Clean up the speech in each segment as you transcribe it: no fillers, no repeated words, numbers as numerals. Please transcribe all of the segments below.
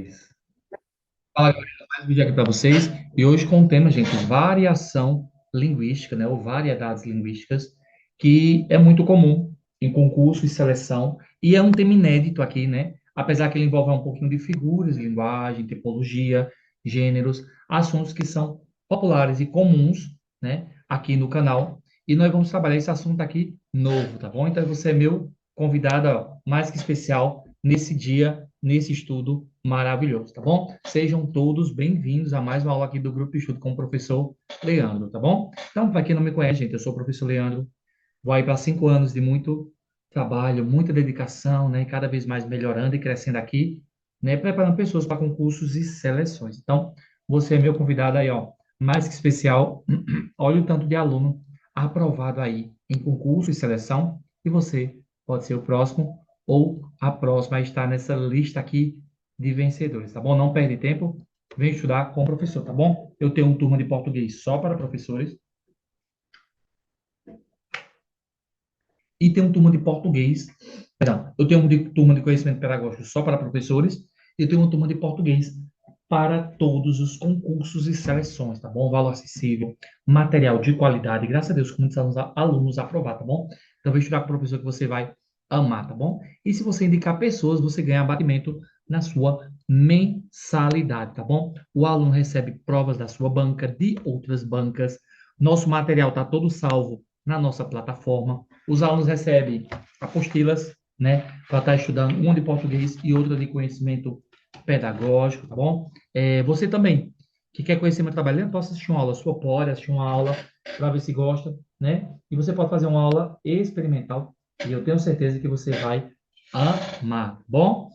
Dois. Fala, galera, mais um vídeo aqui para vocês. E hoje com o tema, gente, variação linguística, né? Ou variedades linguísticas, que é muito comum em concurso e seleção. E é um tema inédito aqui, né? Apesar que ele envolve um pouquinho de figuras, linguagem, tipologia, gêneros, assuntos que são populares e comuns, né? Aqui no canal. E nós vamos trabalhar esse assunto aqui novo, tá bom? Então você é meu convidado, ó, mais que especial nesse dia, nesse estudo maravilhoso, tá bom? Sejam todos bem-vindos a mais uma aula aqui do Grupo de Estudo com o professor Leandro, tá bom? Então, para quem não me conhece, gente, eu sou o professor Leandro, vou aí para 5 anos de muito trabalho, muita dedicação, né? E cada vez mais melhorando e crescendo aqui, né? Preparando pessoas para concursos e seleções. Então, você é meu convidado aí, ó, mais que especial. Olha o tanto de aluno aprovado aí em concurso e seleção, e você pode ser o próximo ou a próxima a estar nessa lista aqui de vencedores, tá bom? Não perde tempo, vem estudar com o professor, tá bom? Eu tenho uma turma de português só para professores e tenho uma turma de português, perdão, eu tenho uma turma de conhecimento pedagógico só para professores e eu tenho uma turma de português para todos os concursos e seleções, tá bom? Valor acessível, material de qualidade, graças a Deus, com muitos alunos aprovar, tá bom? Então, vem estudar com o professor que você vai amar, tá bom? E se você indicar pessoas, você ganha abatimento na sua mensalidade, tá bom? O aluno recebe provas da sua banca, de outras bancas. Nosso material está todo salvo na nossa plataforma. Os alunos recebem apostilas, né, para estar estudando, uma de português e outra de conhecimento pedagógico, tá bom? Você também, que quer conhecer meu trabalho, posso assistir uma aula sua, pode assistir uma aula para ver se gosta, né? E você pode fazer uma aula experimental e eu tenho certeza que você vai amar, tá bom?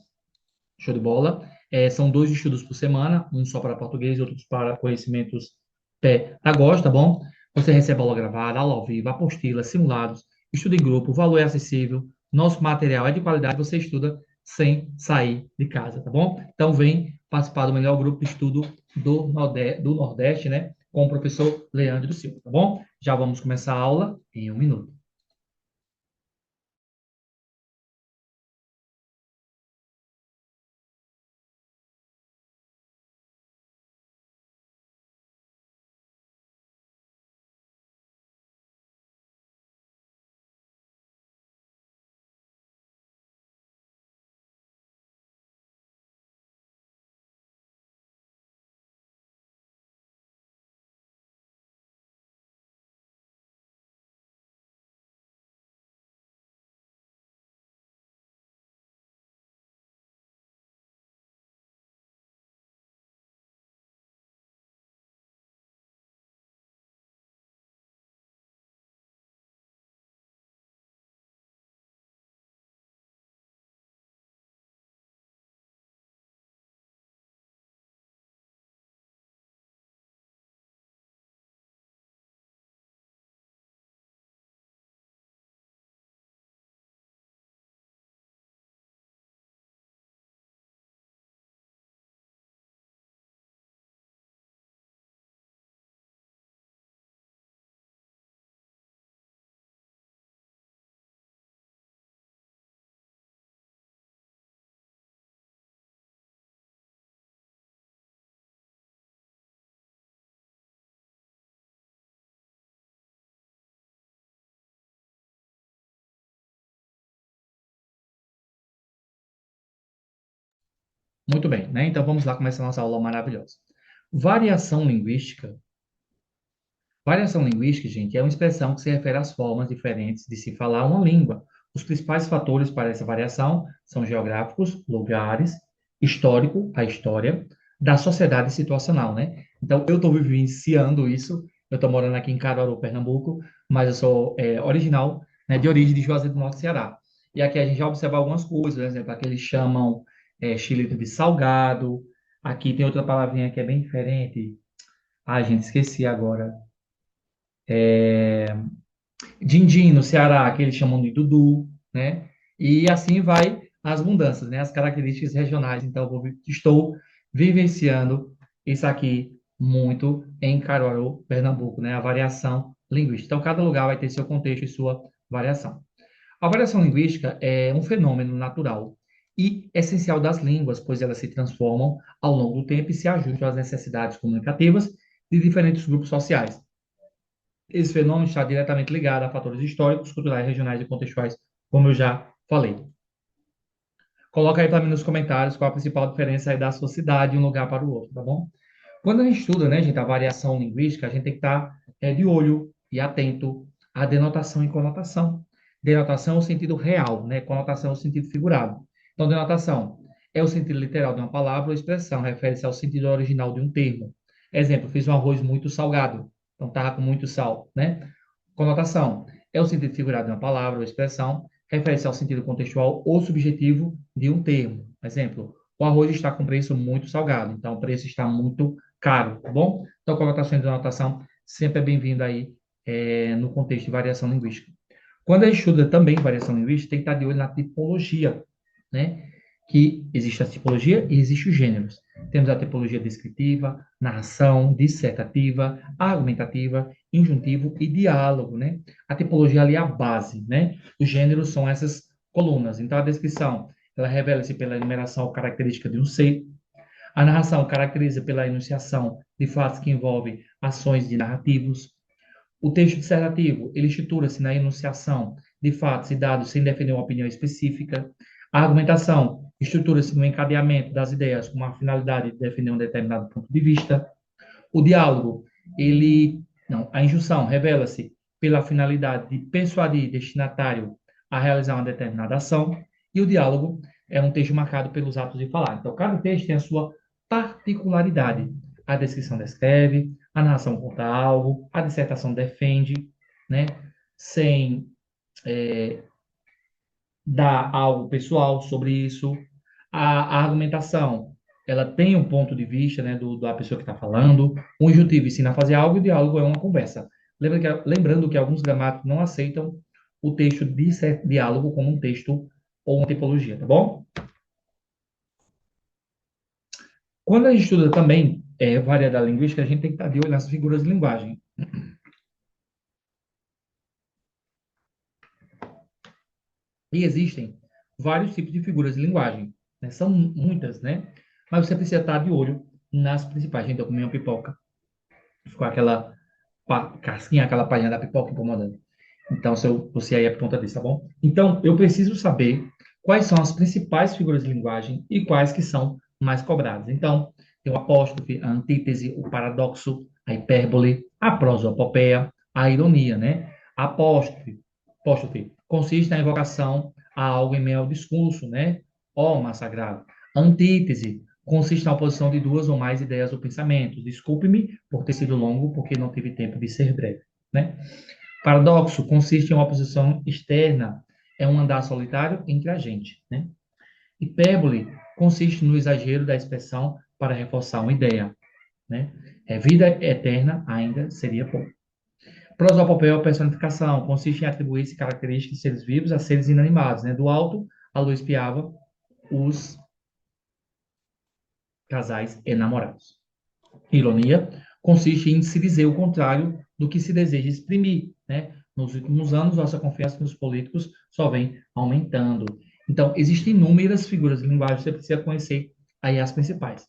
Show de bola. São 2 estudos por semana, um só para português e outro para conhecimentos pedagógicos, tá bom? Você recebe aula gravada, aula ao vivo, apostila, simulados, estudo em grupo, o valor é acessível, nosso material é de qualidade, você estuda sem sair de casa, tá bom? Então vem participar do melhor grupo de estudo do Nordeste, né? Com o professor Leandro Silva, tá bom? Já vamos começar a aula em 1 minuto. Muito bem, né? Então vamos lá começar a nossa aula maravilhosa. Variação linguística. Variação linguística, gente, é uma expressão que se refere às formas diferentes de se falar uma língua. Os principais fatores para essa variação são geográficos, lugares, histórico, a história, da sociedade situacional, né? Então, eu estou vivenciando isso. Eu estou morando aqui em Caruaru, Pernambuco, mas eu sou original, né, de origem de Juazeiro do Norte, Ceará. E aqui a gente já observa algumas coisas, por exemplo, aqui eles chamam xilito de salgado. Aqui tem outra palavrinha que é bem diferente. Ah, gente, esqueci agora. Dindim, no Ceará, que eles chamam de Dudu, né? E assim vai as mudanças, né? As características regionais. Então, estou vivenciando isso aqui muito em Caruaru, Pernambuco, né? A variação linguística. Então, cada lugar vai ter seu contexto e sua variação. A variação linguística é um fenômeno natural e essencial das línguas, pois elas se transformam ao longo do tempo e se ajustam às necessidades comunicativas de diferentes grupos sociais. Esse fenômeno está diretamente ligado a fatores históricos, culturais, regionais e contextuais, como eu já falei. Coloca aí para mim nos comentários qual a principal diferença aí da sua cidade de um lugar para o outro, tá bom? Quando a gente estuda, né, gente, a variação linguística, a gente tem que estar de olho e atento à denotação e conotação. Denotação é o sentido real, né? Conotação é o sentido figurado. Então, denotação é o sentido literal de uma palavra ou expressão, refere-se ao sentido original de um termo. Exemplo, fiz um arroz muito salgado, então estava com muito sal, né? Conotação é o sentido figurado de uma palavra ou expressão, refere-se ao sentido contextual ou subjetivo de um termo. Exemplo, o arroz está com preço muito salgado, então o preço está muito caro, tá bom? Então, colocação de denotação sempre é bem-vinda aí no contexto de variação linguística. Quando a gente estuda também variação linguística, tem que estar de olho na tipologia, né? Que existe a tipologia e existe os gêneros. Temos a tipologia descritiva, narração, dissertativa, argumentativa, injuntivo e diálogo, né? A tipologia ali é a base, né? Os gêneros são essas colunas. Então, a descrição, ela revela-se pela enumeração característica de um ser. A narração caracteriza pela enunciação de fatos que envolvem ações de narrativos. O texto dissertativo, ele estrutura-se na enunciação de fatos e dados sem definir uma opinião específica. A argumentação estrutura-se no encadeamento das ideias com a finalidade de definir um determinado ponto de vista. O diálogo, a injunção revela-se pela finalidade de persuadir destinatário a realizar uma determinada ação. E o diálogo é um texto marcado pelos atos de falar. Então, cada texto tem a sua particularidade. A descrição descreve, a narração conta algo, a dissertação defende, né? Sem dar algo pessoal sobre isso. A argumentação, ela tem um ponto de vista, né, da pessoa que está falando. O injuntivo ensina a fazer algo e o diálogo é uma conversa. Lembrando que alguns gramáticos não aceitam o texto de diálogo como um texto ou uma tipologia, tá bom? Quando a gente estuda também variedade linguística, a gente tem que estar de olho nas figuras de linguagem. E existem vários tipos de figuras de linguagem, né? São muitas, né? Mas você precisa estar de olho nas principais. Gente, eu comi uma pipoca, ficou aquela casquinha, aquela palhinha da pipoca incomodando. Então, você aí é por conta disso, tá bom? Então, eu preciso saber quais são as principais figuras de linguagem e quais que são mais cobradas. Então, tem o apóstrofe, a antítese, o paradoxo, a hipérbole, a prosopopeia, a ironia, né? A apóstrofe consiste na invocação a algo em meio ao discurso, né? Ó, sagrado. A antítese consiste na oposição de duas ou mais ideias ou pensamentos. Desculpe-me por ter sido longo, porque não tive tempo de ser breve, né? Paradoxo consiste em uma oposição externa, é um andar solitário entre a gente, né? Hipérbole consiste no exagero da expressão para reforçar uma ideia, né? Vida eterna ainda seria pouco. Prosopopeia ou personificação consiste em atribuir-se características de seres vivos a seres inanimados, né? Do alto, a luz piava os casais enamorados. Ironia consiste em se dizer o contrário do que se deseja exprimir, né? Nos últimos anos, nossa confiança nos políticos só vem aumentando. Então, existem inúmeras figuras de linguagem, você precisa conhecer aí as principais.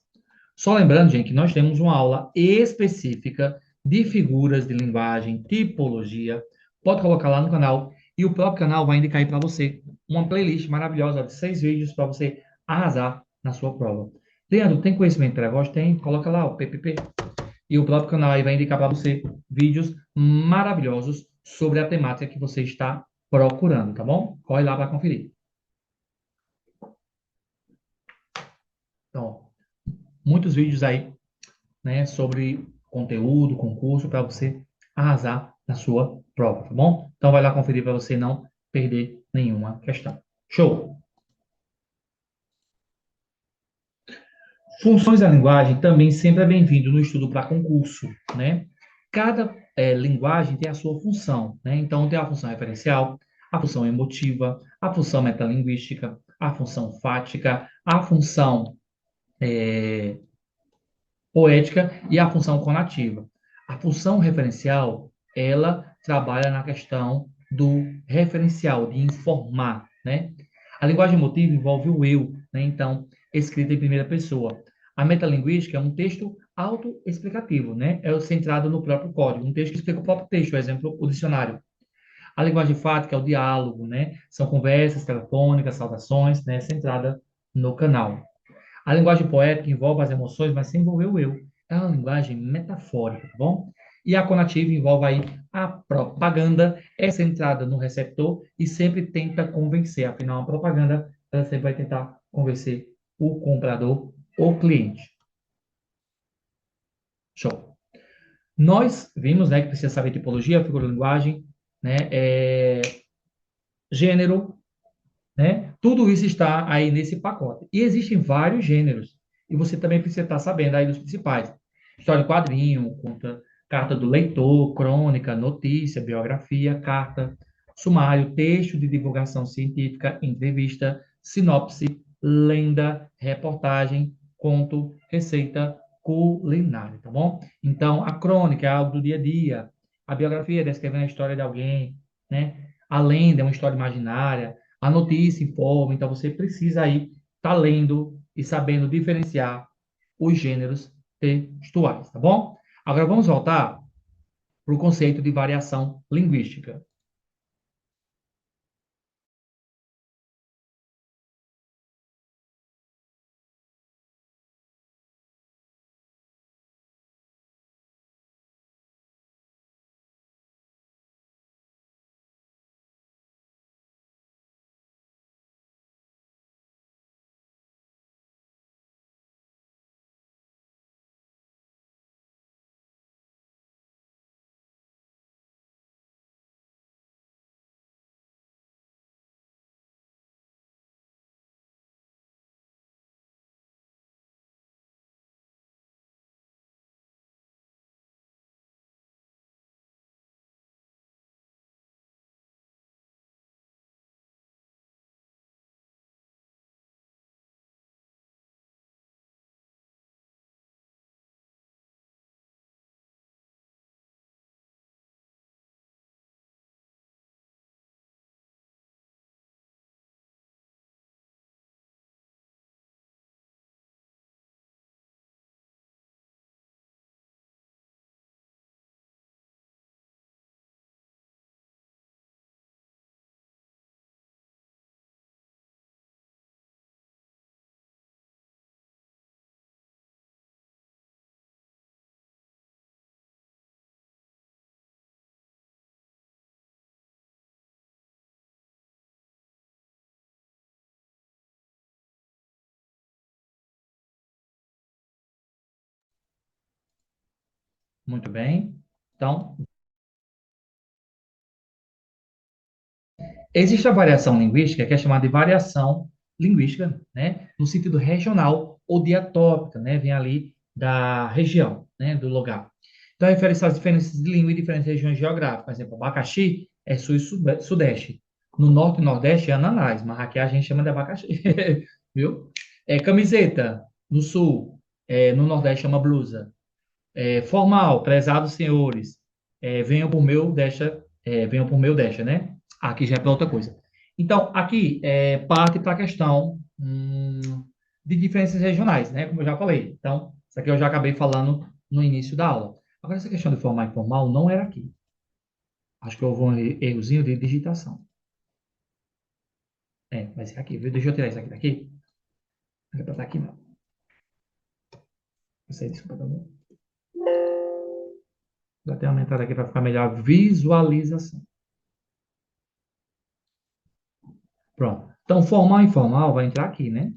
Só lembrando, gente, que nós temos uma aula específica de figuras de linguagem, tipologia. Pode colocar lá no canal e o próprio canal vai indicar aí para você uma playlist maravilhosa de 6 vídeos para você arrasar na sua prova. Leandro, tem conhecimento pedagógico? Tem. Coloca lá o PPP. E o próprio canal aí vai indicar para você vídeos maravilhosos sobre a temática que você está procurando, tá bom? Corre lá para conferir. Então, muitos vídeos aí, né, sobre conteúdo, concurso, para você arrasar na sua prova, tá bom? Então, vai lá conferir para você não perder nenhuma questão. Show! Funções da linguagem também sempre é bem-vindo no estudo para concurso, né? Cada linguagem tem a sua função, né? Então, tem a função referencial, a função emotiva, a função metalinguística, a função fática, a função poética e a função conativa. A função referencial, ela trabalha na questão do referencial, de informar, né? A linguagem emotiva envolve o eu, né? Então, escrita em primeira pessoa. A metalinguística é um texto autoexplicativo, né? É centrado no próprio código, um texto que explica o próprio texto, por exemplo, o dicionário. A linguagem fática é o diálogo, né? São conversas telefônicas, saudações, né? Centrada no canal. A linguagem poética envolve as emoções, mas sem envolver o eu. É uma linguagem metafórica, tá bom? E a conativa envolve aí a propaganda, é centrada no receptor e sempre tenta convencer. Afinal, a propaganda, ela sempre vai tentar convencer o comprador ou cliente. Show. Nós vimos, né, que precisa saber tipologia, figura de linguagem, né, gênero, né? Tudo isso está aí nesse pacote. E existem vários gêneros. E você também precisa estar sabendo aí dos principais. História de quadrinho, conta, carta do leitor, crônica, notícia, biografia, carta, sumário, texto de divulgação científica, entrevista, sinopse, lenda, reportagem, conto, receita, culinária, tá bom? Então, a crônica é algo do dia a dia. A biografia é descrevendo a história de alguém, né? A lenda é uma história imaginária, a notícia informa, então você precisa aí estar lendo e sabendo diferenciar os gêneros textuais, tá bom? Agora vamos voltar para o conceito de variação linguística. Muito bem. Então, existe a variação linguística, que é chamada de variação linguística, né, no sentido regional ou diatópica, né, vem ali da região, né, do lugar. Então, refere-se às diferenças de língua e diferentes regiões geográficas. Por exemplo, abacaxi é sul e sudeste. No norte e nordeste é ananás, mas aqui a gente chama de abacaxi, viu? Camiseta, no sul, no nordeste chama blusa. Formal, prezados senhores, venham por meu, venham por meu, deixa, né? Aqui já é para outra coisa. Então, aqui parte para a questão de diferenças regionais, né? Como eu já falei. Então, isso aqui eu já acabei falando no início da aula. Agora, essa questão de formal e informal não era aqui. Acho que houve um errozinho de digitação. Vai ser aqui, viu? Deixa eu tirar isso aqui daqui. Não é para estar aqui, não. Não sei, desculpa, tá bom? Vou até aumentar aqui para ficar melhor a visualização. Pronto. Então, formal e informal vai entrar aqui, né?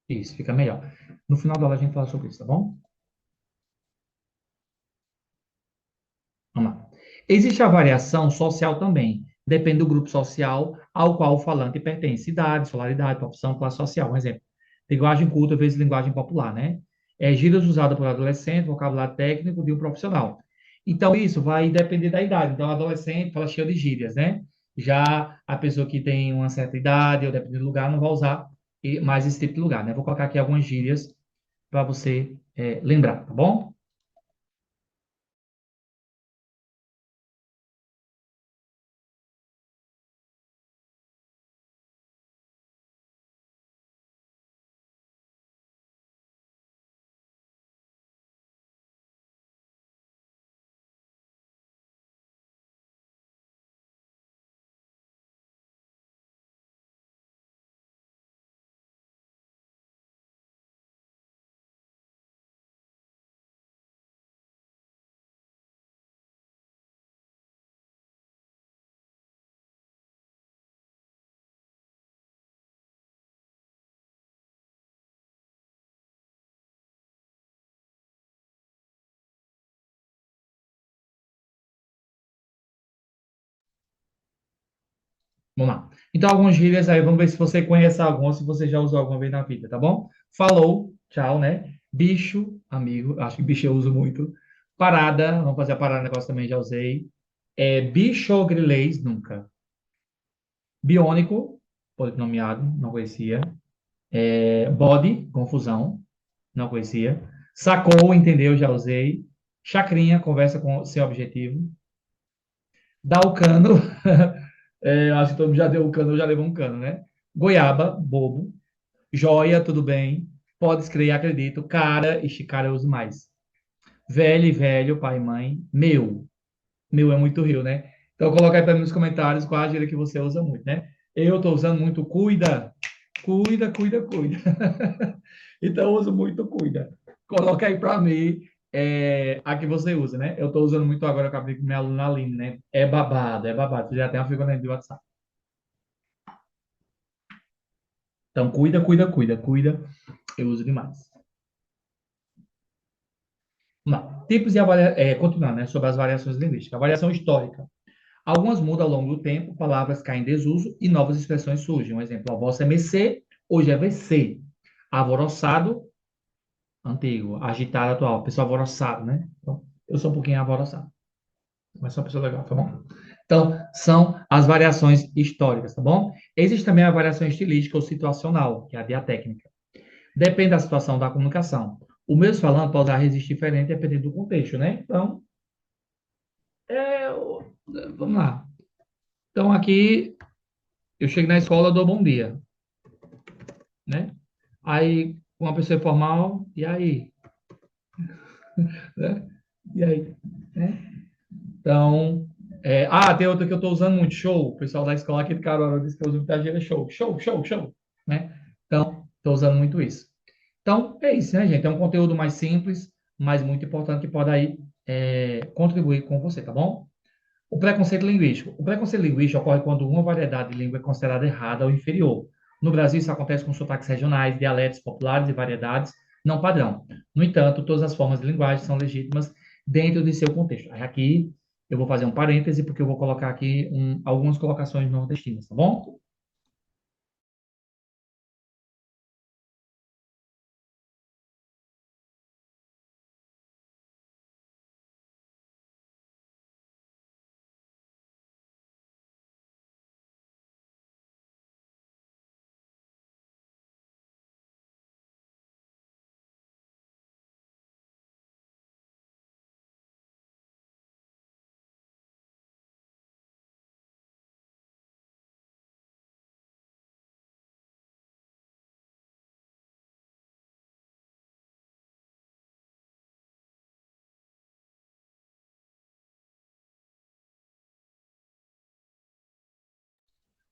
Isso, fica melhor. No final da aula a gente fala sobre isso, tá bom? Vamos lá. Existe a variação social também. Depende do grupo social ao qual o falante pertence. Idade, escolaridade, profissão, classe social. Um exemplo. Linguagem culta vezes linguagem popular, né? Gírias usadas por adolescente, vocabulário técnico de um profissional. Então, isso vai depender da idade. Então, o adolescente fala cheio de gírias, né? Já a pessoa que tem uma certa idade, ou dependendo do lugar, não vai usar mais esse tipo de lugar, né? Vou colocar aqui algumas gírias para você lembrar, tá bom? Vamos lá. Então, algumas gírias aí, vamos ver se você conhece algumas, se você já usou alguma vez na vida, tá bom? Falou, tchau, né? Bicho, amigo, acho que bicho eu uso muito. Parada, vamos fazer a parada, negócio também já usei. Bichogrilês, nunca. Biônico, polinomiado, não conhecia. Bode, confusão, não conhecia. Sacou, entendeu, já usei. Chacrinha, conversa com seu objetivo. Dá o cano, acho que todo mundo já deu o cano, ou já levou um cano, né? Goiaba, bobo. Joia, tudo bem. Pode escrever, acredito. Cara, este cara eu uso mais. Velho e velho, pai e mãe. Meu. Meu é muito rio, né? Então coloca aí para mim nos comentários qual a gíria que você usa muito, né? Eu estou usando muito cuida. Cuida, cuida, cuida. Então eu uso muito cuida. Coloca aí para mim a que você usa, né? Eu estou usando muito agora, eu acabei com minha aluna Aline, né? É babado, é babado. Já tem uma figura de WhatsApp. Então cuida, cuida, cuida, cuida. Eu uso demais. Vamos lá. Tipos de continuando, né, sobre as variações linguísticas. A variação histórica. Algumas mudam ao longo do tempo, palavras caem em desuso e novas expressões surgem. Um exemplo, a vossa é mercê, hoje é VC. Alvoroçado, antigo. Agitado, atual. Pessoa alvoroçado, né? Então, eu sou um pouquinho alvoroçado. Mas sou uma pessoa legal, tá bom? Então, são as variações históricas, tá bom? Existe também a variação estilística ou situacional, que é a diatécnica. Depende da situação da comunicação. O mesmo falando pode resistir diferente dependendo do contexto, né? Então, vamos lá. Então, aqui, eu chego na escola, eu dou bom dia, né? Aí, uma pessoa informal, e aí? Né? E aí? Né? Então, tem outra que eu estou usando muito, show. O pessoal da escola aqui de Caruaru disse que eu uso muita gíria show. Show, show, show, né? Então, estou usando muito isso. Então, é isso, né, gente? É um conteúdo mais simples, mas muito importante que pode aí contribuir com você, tá bom? O preconceito linguístico. O preconceito linguístico ocorre quando uma variedade de língua é considerada errada ou inferior. No Brasil, isso acontece com sotaques regionais, dialetos populares e variedades não padrão. No entanto, todas as formas de linguagem são legítimas dentro de seu contexto. Aí aqui eu vou fazer um parêntese, porque eu vou colocar aqui algumas colocações nordestinas, tá bom?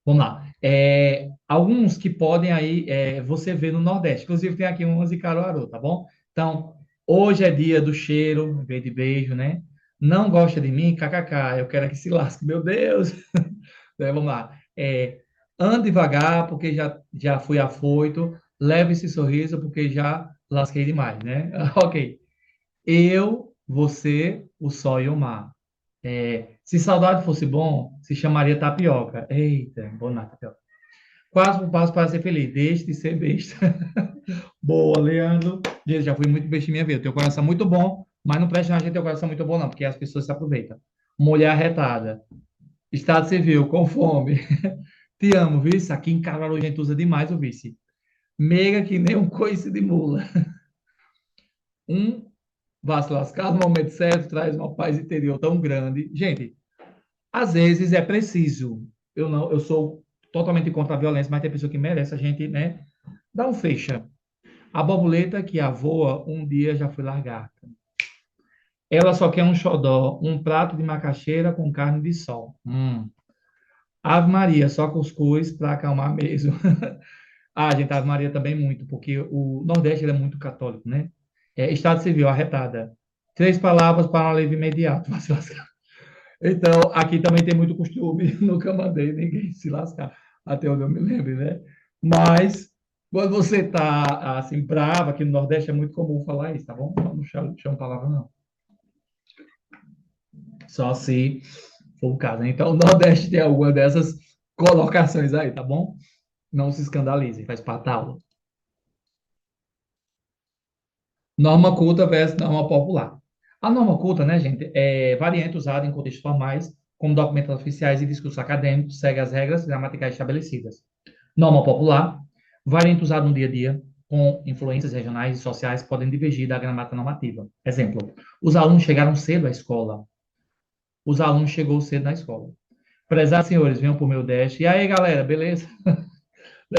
Vamos lá. Alguns que podem aí você ver no Nordeste. Inclusive, tem aqui umas de Caruaru, tá bom? Então, hoje é dia do cheiro, em vez de beijo, né? Não gosta de mim? KKK. Eu quero é que se lasque, meu Deus. Vamos lá. Ande devagar, porque já fui afoito. Leve esse sorriso, porque já lasquei demais, né? Ok. Eu, você, o sol e o mar. Se saudade fosse bom, se chamaria tapioca. Eita, bom na tapioca. Quase um passo para ser feliz. Deixe de ser besta. Boa, Leandro. Gente, já fui muito besta em minha vida. Tenho um coração muito bom, mas não presta a gente ter um coração muito bom, não, porque as pessoas se aproveitam. Mulher arretada. Estado civil, com fome. Te amo, vice. Aqui em Caruaru a gente usa demais o vice. Meiga que nem um coice de mula. Um vá se lascar no momento certo, traz uma paz interior tão grande. Gente, às vezes é preciso. Eu sou totalmente contra a violência, mas tem pessoa que merece a gente, né, dar um fecha. A borboleta que voa um dia já foi largada. Ela só quer um xodó, um prato de macaxeira com carne de sol. Ave Maria, só cuscuz para acalmar mesmo. Gente, Ave Maria também muito, porque o Nordeste ele é muito católico, né? Estado civil, arretada. Três palavras para um alívio imediato. Então, aqui também tem muito costume, nunca mandei ninguém se lascar, até onde eu me lembro, né? Mas, quando você está, assim, brava, aqui no Nordeste é muito comum falar isso, tá bom? Não chamo palavra, não. Só se for o caso, né? Então, o Nordeste tem alguma dessas colocações aí, tá bom? Não se escandalizem, faz parte da aula. Norma culta versus norma popular. A norma culta, né, gente, é variante usada em contextos formais, como documentos oficiais e discursos acadêmicos, segue as regras gramaticais estabelecidas. Norma popular, variante usada no dia a dia, com influências regionais e sociais, podem divergir da gramática normativa. Exemplo, os alunos chegaram cedo à escola. Os alunos chegou cedo na escola. Prezados senhores, venham por meu dash. E aí, galera, beleza?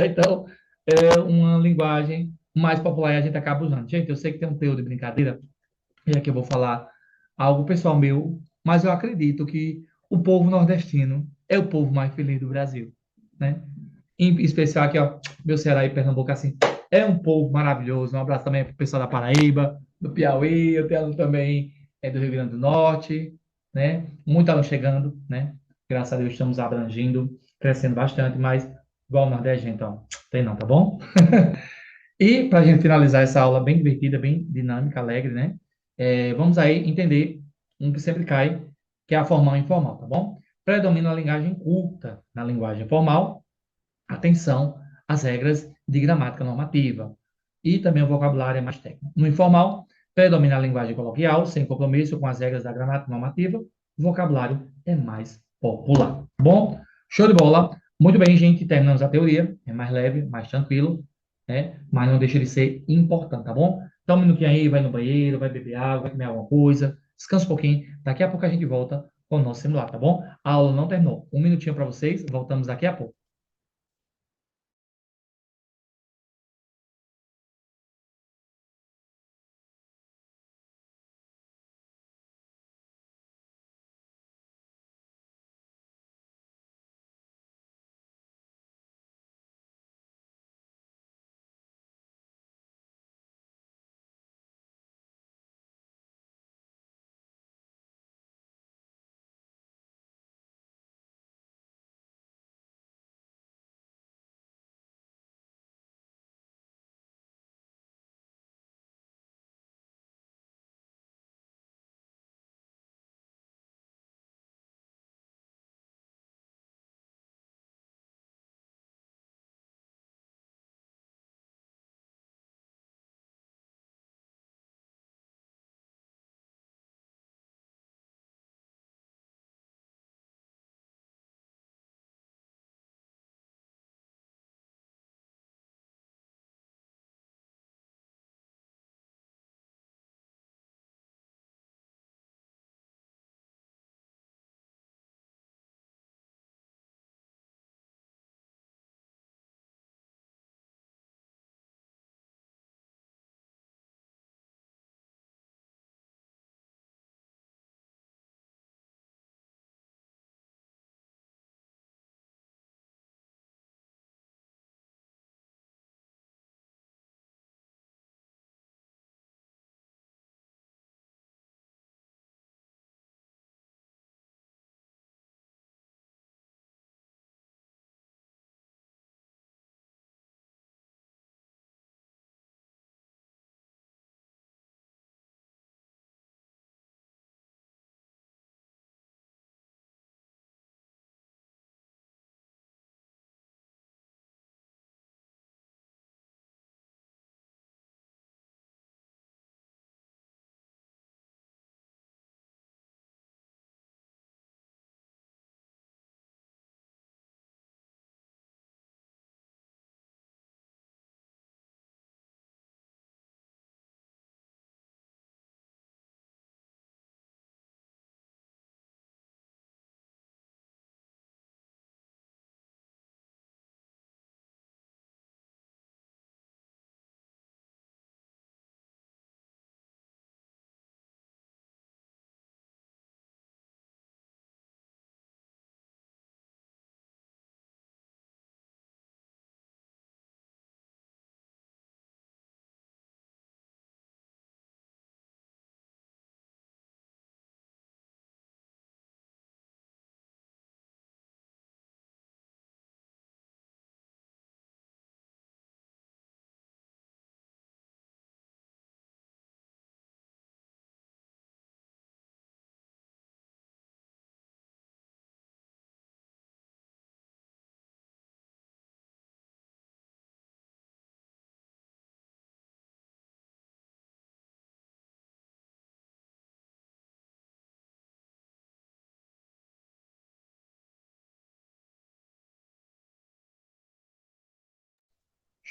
Então, é uma linguagem mais popular e a gente acaba usando. Gente, eu sei que tem um teor de brincadeira, e aqui eu vou falar algo pessoal meu, mas eu acredito que o povo nordestino é o povo mais feliz do Brasil, né? Em especial aqui, ó, meu Ceará e Pernambuco, assim, é um povo maravilhoso. Um abraço também para o pessoal da Paraíba, do Piauí, eu tenho aluno também do Rio Grande do Norte, né? Muito aluno chegando, né? Graças a Deus estamos abrangindo, crescendo bastante, mas igual o Nordeste, gente, ó, tem não, tá bom? E para a gente finalizar essa aula bem divertida, bem dinâmica, alegre, né? Vamos aí entender um que sempre cai, que é a formal e informal, tá bom? Predomina a linguagem culta na linguagem formal, atenção às regras de gramática normativa. E também o vocabulário é mais técnico. No informal, predomina a linguagem coloquial, sem compromisso com as regras da gramática normativa. O vocabulário é mais popular. Bom, show de bola. Muito bem, gente. Terminamos a teoria. É mais leve, mais tranquilo, né? Mas não deixa de ser importante, tá bom? Então, um minutinho aí, vai no banheiro, vai beber água, vai comer alguma coisa. Descansa um pouquinho. Daqui a pouco a gente volta com o nosso simulado, tá bom? A aula não terminou. Um minutinho para vocês. Voltamos daqui a pouco.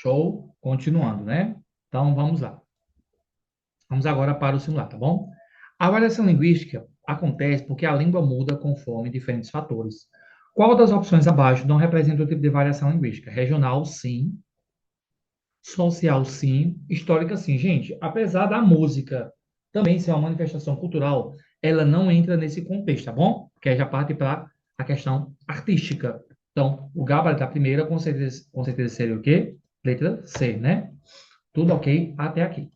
Show? Continuando, né? Então, vamos lá. Vamos agora para o simular, tá bom? A variação linguística acontece porque a língua muda conforme diferentes fatores. Qual das opções abaixo não representa o tipo de variação linguística? Regional, sim. Social, sim. Histórica, sim. Gente, apesar da música também ser uma manifestação cultural, ela não entra nesse contexto, tá bom? Porque aí já parte para a questão artística. Então, o gabarito da primeira, com certeza seria o quê? Letra C, né? Tudo ok até aqui.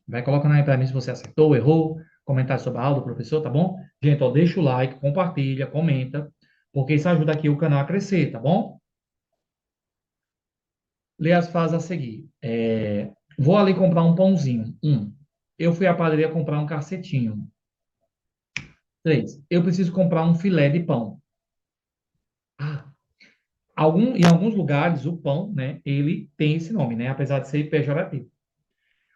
Vai colocando aí para mim se você acertou, errou, comentário sobre a aula do professor, tá bom? Gente, ó, deixa o like, compartilha, comenta, porque isso ajuda aqui o canal a crescer, tá bom? Lê as frases a seguir. Vou ali comprar um pãozinho. Eu fui à padaria comprar um cacetinho. 3. Eu preciso comprar um filé de pão. Ah, em alguns lugares, o pão, né, ele tem esse nome, né, apesar de ser pejorativo.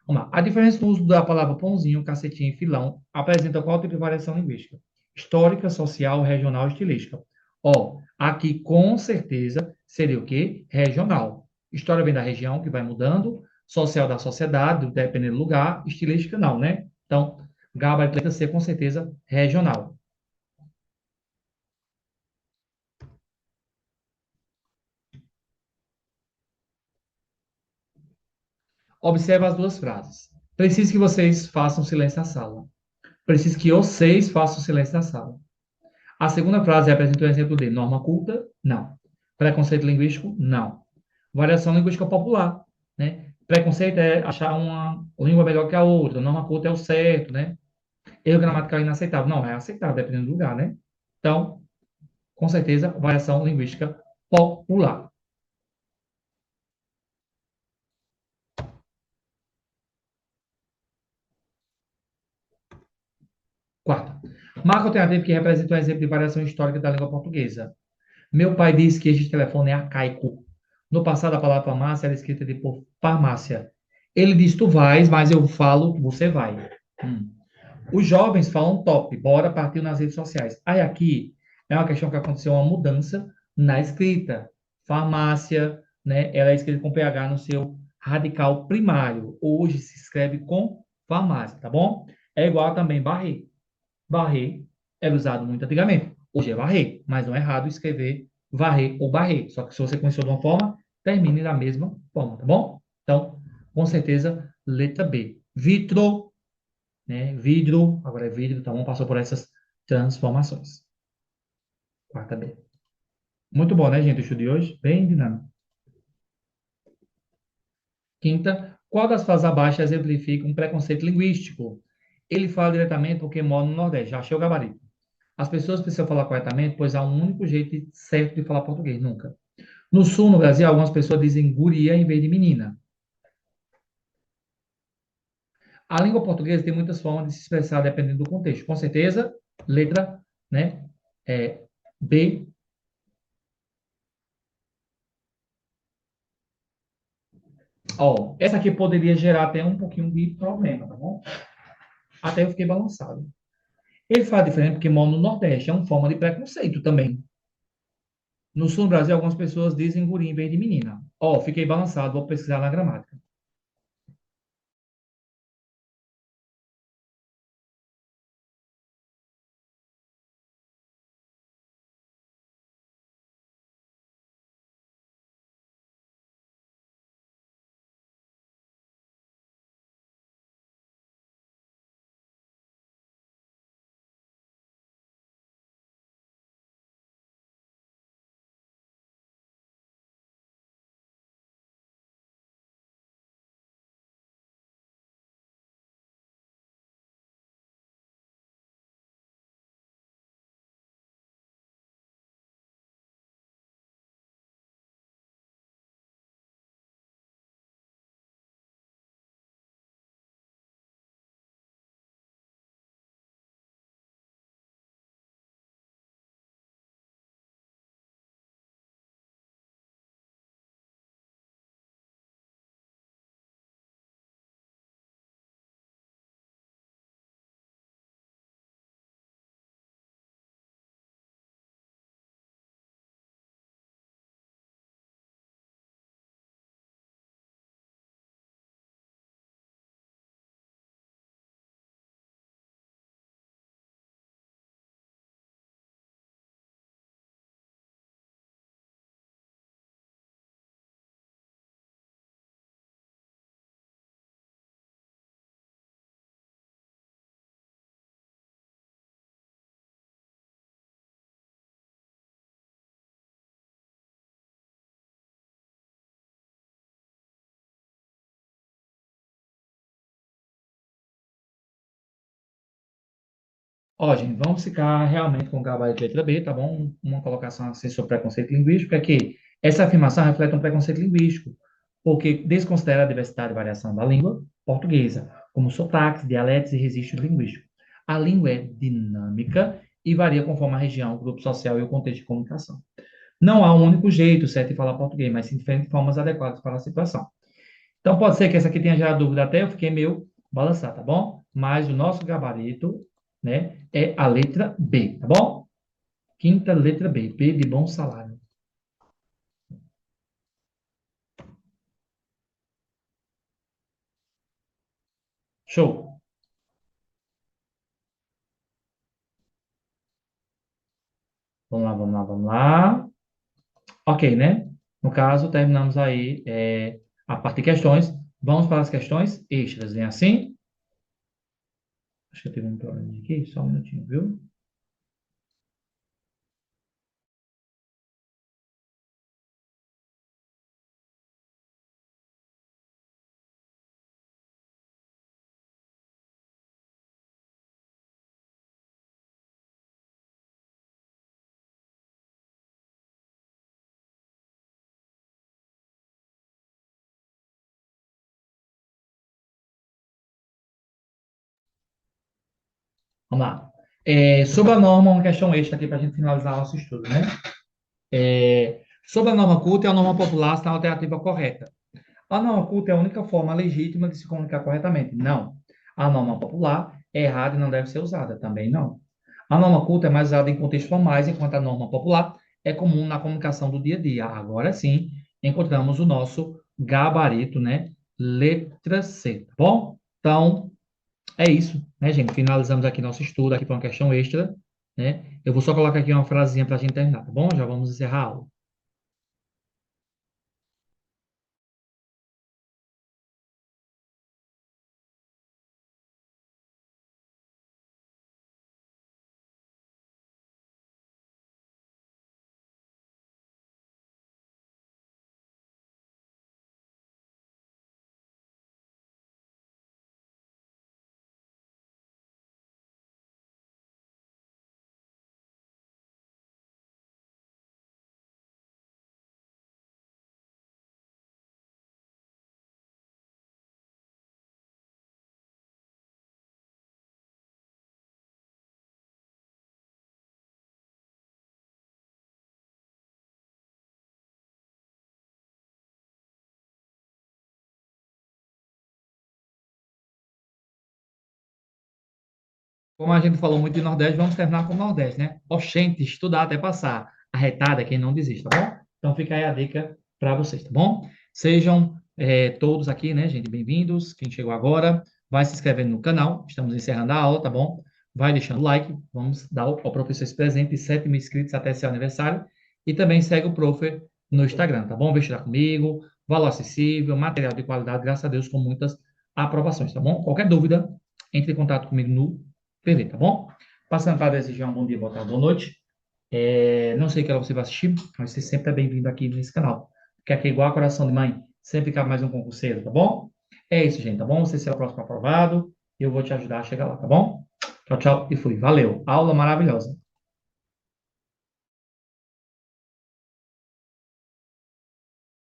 Vamos lá. A diferença no uso da palavra pãozinho, cacetinho e filão apresenta qual tipo de variação linguística? Histórica, social, regional, estilística. Ó, aqui com certeza seria o quê? Regional. História vem da região, que vai mudando. Social da sociedade, dependendo do lugar. Estilística não, né? Então, gabarito letra C, com certeza, regional. Observe as duas frases. Preciso que vocês façam silêncio na sala. Preciso que vocês façam silêncio na sala. A segunda frase representa um exemplo de norma culta? Não. Preconceito linguístico? Não. Variação linguística popular, né? Preconceito é achar uma língua melhor que a outra. Norma culta é o certo, né? Erro gramatical inaceitável. Não, é aceitável, dependendo do lugar, né? Então, com certeza, variação linguística popular. Quarta. Marca alternativo que representa um exemplo de variação histórica da língua portuguesa. Meu pai disse que este telefone é arcaico. No passado, a palavra farmácia era escrita de por farmácia. Ele diz tu vais, mas eu falo você vai. Hum. Os jovens falam top, bora partiu nas redes sociais. Aí aqui é uma questão que aconteceu uma mudança na escrita. Farmácia, né? Ela é escrita com PH no seu radical primário. Hoje se escreve com farmácia, tá bom? É igual também barrer. Varrer era usado muito antigamente. Hoje é varrer, mas não é errado escrever varrer ou barrer. Só que se você começou de uma forma, termine da mesma forma, tá bom? Então, com certeza, letra B. Vitro, né? Vidro, agora é vidro, tá bom? Passou por essas transformações. Quarta B. Muito bom, né, gente? O estudo de hoje, bem dinâmico. Quinta, qual das frases abaixo exemplifica um preconceito linguístico? Ele fala diretamente porque mora no Nordeste. Já achei o gabarito. As pessoas precisam falar corretamente, pois há um único jeito certo de falar português, nunca. No sul, no Brasil, algumas pessoas dizem guria em vez de menina. A língua portuguesa tem muitas formas de se expressar dependendo do contexto. Com certeza, letra, né, B. Ó, essa aqui poderia gerar até um pouquinho de problema, tá bom? Até eu fiquei balançado. Ele fala diferente porque mora no Nordeste, é uma forma de preconceito também. No sul do Brasil, algumas pessoas dizem guria em vez de menina. Ó, fiquei balançado, vou pesquisar na gramática. Ó, gente, vamos ficar realmente com o gabarito letra B, tá bom? Uma colocação assim sobre preconceito linguístico é que essa afirmação reflete um preconceito linguístico, porque desconsidera a diversidade e variação da língua portuguesa, como sotaques, dialetos e registros linguísticos. A língua é dinâmica e varia conforme a região, o grupo social e o contexto de comunicação. Não há um único jeito certo de falar português, mas sim diferentes formas adequadas para a situação. Então, pode ser que essa aqui tenha gerado dúvida até eu fiquei meio balançado, tá bom? Mas o nosso gabarito, né, é a letra B, tá bom? Quinta letra B, B de bom salário. Show. Vamos lá, vamos lá, vamos lá. Ok, né? No caso, terminamos aí a parte de questões. Vamos para as questões extras, vem assim? Acho que eu tive um problema aqui, só um minutinho, viu? Vamos lá. Sobre a norma, uma questão extra aqui para a gente finalizar nosso estudo, né? Sobre a norma culta e a norma popular, está a alternativa correta. A norma culta é a única forma legítima de se comunicar corretamente. Não. A norma popular é errada e não deve ser usada. Também não. A norma culta é mais usada em contextos formais, enquanto a norma popular é comum na comunicação do dia a dia. Agora sim, encontramos o nosso gabarito, né? Letra C, tá bom? Então, é isso, né, gente? Finalizamos aqui nosso estudo aqui para uma questão extra, né? Eu vou só colocar aqui uma frasinha para a gente terminar, tá bom? Já vamos encerrar a aula. Como a gente falou muito de Nordeste, vamos terminar com o Nordeste, né? Oxente, estudar até passar. Arretada é quem não desiste, tá bom? Então fica aí a dica para vocês, tá bom? Sejam todos aqui, né, gente, bem-vindos. Quem chegou agora, vai se inscrevendo no canal. Estamos encerrando a aula, tá bom? Vai deixando o like. Vamos dar ao professor esse presente de 7 mil inscritos até seu aniversário. E também segue o Profer no Instagram, tá bom? Vem estudar comigo. Valor acessível, material de qualidade, graças a Deus, com muitas aprovações, tá bom? Qualquer dúvida, entre em contato comigo no TV, tá bom? Passando para desejar um bom dia, boa tarde, boa noite. Não sei que hora você vai assistir, mas você sempre é bem-vindo aqui nesse canal. Porque aqui é igual a coração de mãe, sempre cabe mais um concurseiro, tá bom? É isso, gente, tá bom? Você será o próximo aprovado e eu vou te ajudar a chegar lá, tá bom? Tchau, tchau e fui. Valeu. Aula maravilhosa.